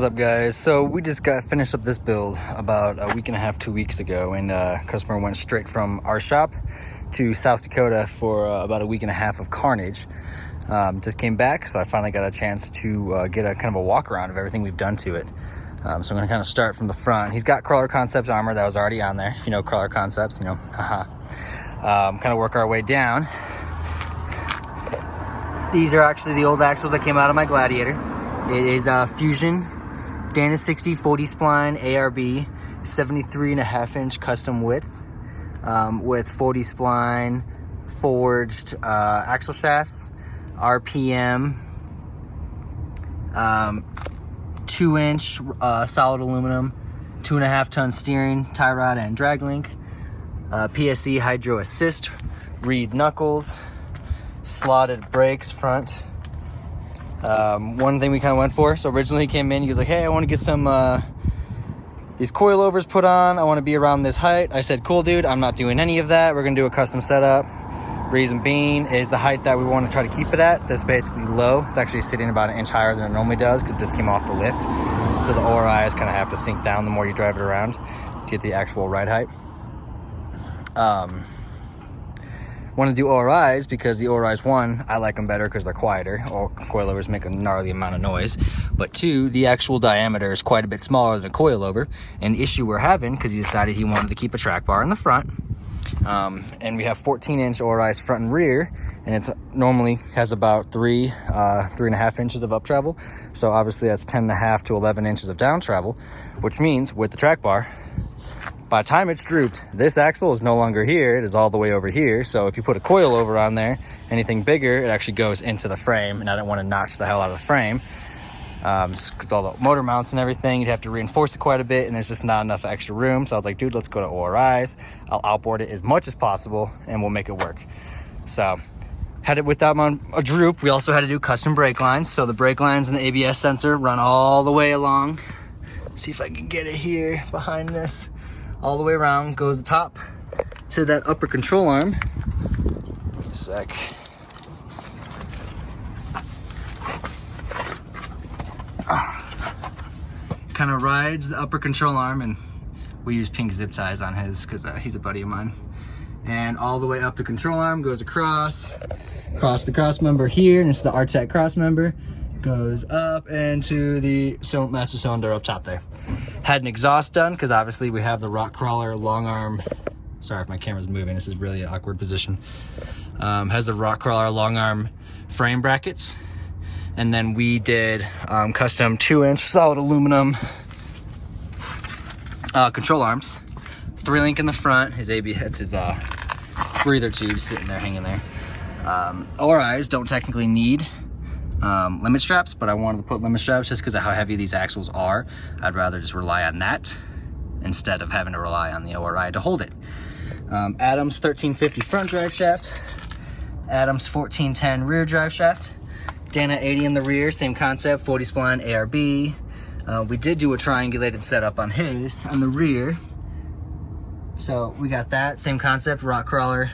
is up, guys? So we just got finished up this build about a week and a half, 2 weeks ago, and customer went straight from our shop to South Dakota for about a week and a half of carnage. Just came back, so I finally got a chance to get a kind of a walk around of everything we've done to it. So I'm gonna kind of start from the front. He's got Crawler Concepts armor that was already on there. If you know Crawler Concepts, you know, haha. Kind of work our way down. These are actually the old axles that came out of my Gladiator. It is Fusion D60 40 spline ARB 73.5 inch custom width with 40 spline forged axle shafts, RPM, 2 inch solid aluminum, 2.5 ton steering, tie rod and drag link, PSE hydro assist, reed knuckles, slotted brakes front. One thing we kind of went for, so originally he came in, he was like, hey, I want to get some these coilovers put on, I want to be around this height. I said, cool dude, I'm not doing any of that, we're gonna do a custom setup. Reason being is the height that we want to try to keep it at, that's basically low. It's actually sitting about an inch higher than it normally does because it just came off the lift, so the ORIs kind of have to sink down the more you drive it around to get the actual ride height. Want to do ORIs because the ORIs, one, I like them better because they're quieter. All coilovers make a gnarly amount of noise. But two, the actual diameter is quite a bit smaller than a coilover. And the issue we're having, because he decided he wanted to keep a track bar in the front, and we have 14-inch ORIs front and rear, and it's normally has about 3.5 inches of up travel. So obviously that's 10.5 to 11 inches of down travel, which means with the track bar, by the time it's drooped, this axle is no longer here, it is all the way over here. So if you put a coilover on there, anything bigger, it actually goes into the frame, and I don't want to notch the hell out of the frame. Because all the motor mounts and everything, you'd have to reinforce it quite a bit, and there's just not enough extra room. So I was like, dude, let's go to ORIs. I'll outboard it as much as possible, and we'll make it work. So had it without a droop. We also had to do custom brake lines. So the brake lines and the ABS sensor run all the way along. See if I can get it here behind this. All the way around goes the top to that upper control arm. Give me a sec. Kind of rides the upper control arm, and we use pink zip ties on his because he's a buddy of mine. And all the way up the control arm goes across the cross member here, and it's the RTEC cross member. Goes up into the master cylinder up top there. Had an exhaust done because obviously we have the rock crawler long arm. Sorry if my camera's moving, this is really an awkward position. Has the rock crawler long arm frame brackets, and then we did custom 2-inch solid aluminum control arms, 3-link in the front. His ABS, his breather tube sitting there hanging there. ORIs don't technically need limit straps, but I wanted to put limit straps just because of how heavy these axles are. I'd rather just rely on that instead of having to rely on the ORI to hold it. Adams 1350 front drive shaft, Adams 1410 rear drive shaft, Dana 80 in the rear, same concept, 40 spline ARB. We did do a triangulated setup on his on the rear, so we got that same concept, rock crawler,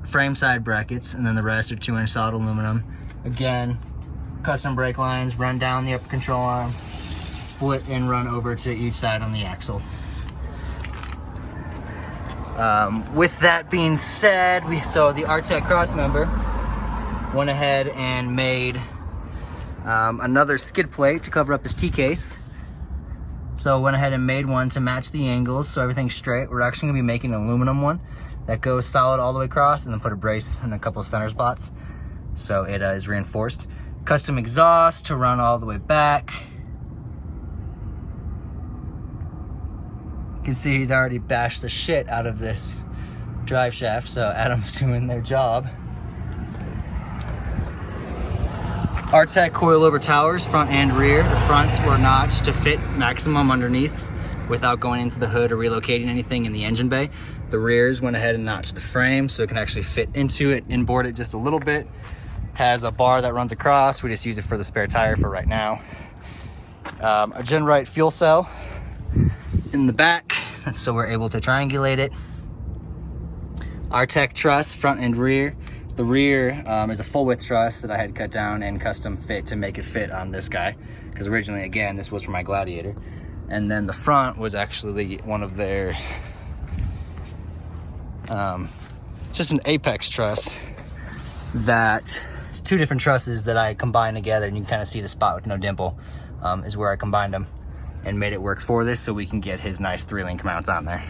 frame side brackets, and then the rest are 2-inch solid aluminum. Again, custom brake lines run down the upper control arm, split and run over to each side on the axle. With that being said, so the RTEC cross member went ahead and made another skid plate to cover up his T-case. So went ahead and made one to match the angles so everything's straight. We're actually gonna be making an aluminum one that goes solid all the way across, and then put a brace in a couple of center spots so it is reinforced. Custom exhaust to run all the way back. You can see he's already bashed the shit out of this drive shaft, so Adam's doing their job. RTEC Coilover Towers, front and rear. The fronts were notched to fit maximum underneath without going into the hood or relocating anything in the engine bay. The rears went ahead and notched the frame so it can actually fit into it, inboard it just a little bit. Has a bar that runs across. We just use it for the spare tire for right now. A Genrite fuel cell in the back, so we're able to triangulate it. RTEC truss, front and rear. The rear is a full width truss that I had cut down and custom fit to make it fit on this guy, because originally, again, this was for my Gladiator. And then the front was actually one of their just an apex truss that it's 2 different trusses that I combined together, and you can kind of see the spot with no dimple is where I combined them and made it work for this, so we can get his nice 3-link mount on there.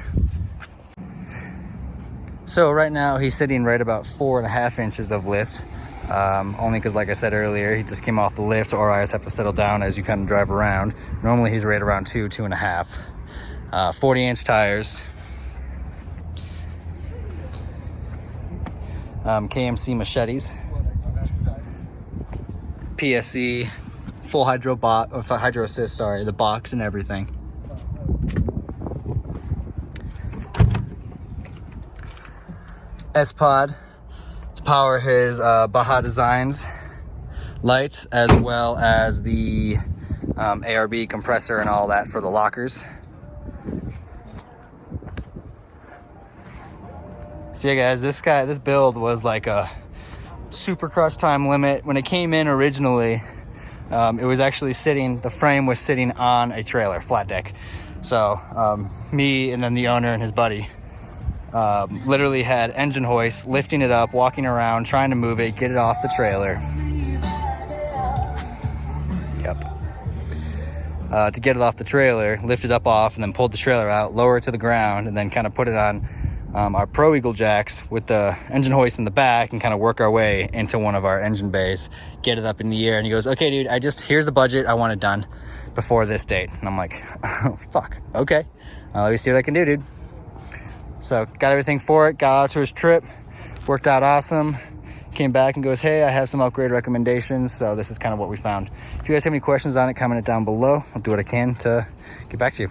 So right now he's sitting right about 4.5 inches of lift, only because, like I said earlier, he just came off the lift, so RIs have to settle down as you kind of drive around. Normally he's right around 2.5. 40-inch tires. KMC machetes. PSC, full hydro assist, sorry, the box and everything. S-Pod to power his Baja Designs lights, as well as the ARB compressor and all that for the lockers. So yeah guys, this build was like a super crush time limit. When it came in originally, it was actually the frame was sitting on a trailer, flat deck. So me and then the owner and his buddy literally had engine hoists, lifting it up, walking around, trying to move it, get it off the trailer. Yep. To get it off the trailer, lift it up off, and then pulled the trailer out, lower it to the ground, and then kind of put it on our Pro Eagle jacks with the engine hoist in the back, and kind of work our way into one of our engine bays, get it up in the air. And he goes, okay, dude, here's the budget. I want it done before this date. And I'm like, oh, fuck. Okay. Let me see what I can do, dude. So got everything for it, got out to his trip, worked out awesome. Came back and goes, hey, I have some upgrade recommendations. So this is kind of what we found. If you guys have any questions on it, comment it down below. I'll do what I can to get back to you.